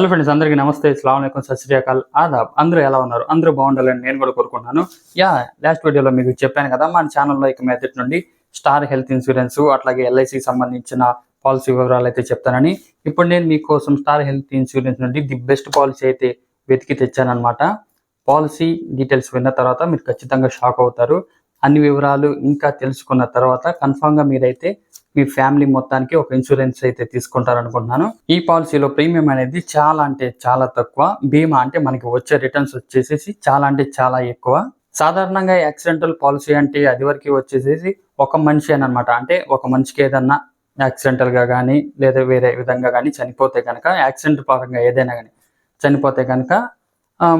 Hello friends, అందరికీ నమస్తే. అస్సలాము అలైకుం, సత్ శ్రీ అకాల్, ఆదాబ్. అందరూ ఎలా ఉన్నారు? అందరూ బాగుండాలని నేను కూడా కోరుకుంటున్నాను. లాస్ట్ వీడియోలో మీకు చెప్పాను కదా, మన ఛానల్లో ఇక మీదటి నుండి స్టార్ హెల్త్ ఇన్సూరెన్స్ అట్లాగే ఎల్ఐసికి సంబంధించిన పాలసీ వివరాలు అయితే చెప్తానని. ఇప్పుడు నేను మీకోసం స్టార్ హెల్త్ ఇన్సూరెన్స్ నుండి ది బెస్ట్ పాలసీ అయితే వెతికి తెచ్చానమాట. పాలసీ డీటెయిల్స్ విన్న తర్వాత మీరు ఖచ్చితంగా షాక్ అవుతారు. అన్ని వివరాలు ఇంకా తెలుసుకున్న తర్వాత కన్ఫామ్గా మీరైతే మీ ఫ్యామిలీ మొత్తానికి ఒక ఇన్సూరెన్స్ అయితే తీసుకుంటారనుకుంటున్నాను. ఈ పాలసీలో ప్రీమియం అనేది చాలా అంటే చాలా తక్కువ. బీమా అంటే మనకి వచ్చే రిటర్న్స్ వచ్చేసేసి చాలా అంటే చాలా ఎక్కువ. సాధారణంగా యాక్సిడెంటల్ పాలసీ అంటే అది వరకు వచ్చేసేసి ఒక మనిషి అనమాట. అంటే ఒక మనిషికి ఏదన్నా యాక్సిడెంటల్ గా కానీ లేదా వేరే విధంగా కానీ చనిపోతే కనుక, యాక్సిడెంట్ పరంగా ఏదైనా కానీ చనిపోతే కనుక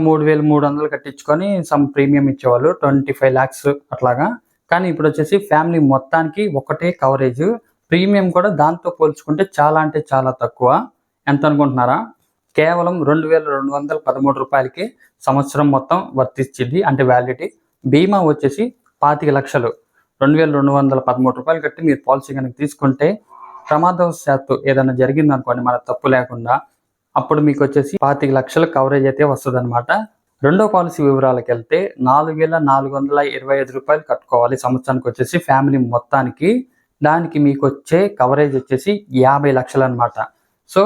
3,300 కట్టించుకొని సమ్ ప్రీమియం ఇచ్చేవాళ్ళు, 25 lakhs అట్లాగా. కానీ ఇప్పుడు వచ్చేసి ఫ్యామిలీ మొత్తానికి ఒకటే కవరేజ్. ప్రీమియం కూడా దాంతో పోల్చుకుంటే చాలా అంటే చాలా తక్కువ. ఎంత అనుకుంటున్నారా? కేవలం 2,213 రూపాయలకి సంవత్సరం మొత్తం వర్తిస్తుంది, అంటే వ్యాలిడిటీ. బీమా వచ్చేసి 25 లక్షలు. 2,213 రూపాయలు కట్టి మీరు పాలసీ కనుక తీసుకుంటే ప్రమాదవశాత్తు ఏదైనా జరిగింది అనుకోండి, మన తప్పు లేకుండా, అప్పుడు మీకు వచ్చేసి 25 లక్షల కవరేజ్ అయితే వస్తుంది అనమాట. రెండో పాలసీ వివరాలకు వెళ్తే 4,425 రూపాయలు కట్టుకోవాలి సంవత్సరానికి వచ్చేసి ఫ్యామిలీ మొత్తానికి. దానికి మీకు వచ్చే కవరేజ్ వచ్చేసి 50 లక్షలు అనమాట. సో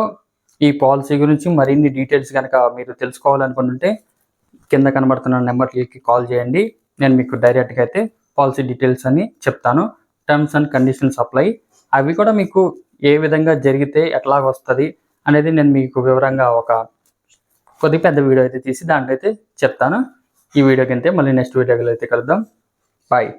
ఈ పాలసీ గురించి మరిన్ని డీటెయిల్స్ కనుక మీరు తెలుసుకోవాలనుకుంటుంటే కింద కనబడుతున్న నెంబర్కి కాల్ చేయండి. నేను మీకు డైరెక్ట్గా అయితే పాలసీ డీటెయిల్స్ అని చెప్తాను. Terms and conditions apply. అవి కూడా మీకు ఏ విధంగా జరిగితే ఎట్లాగ వస్తుంది అనేది నేను మీకు వివరంగా ఒక కొద్ది పెద్ద వీడియో అయితే తీసి దాంట్లో అయితే చెప్తాను. ఈ వీడియోకి అంతే. మళ్ళీ నెక్స్ట్ వీడియోలో అయితే కలుద్దాం. బాయ్.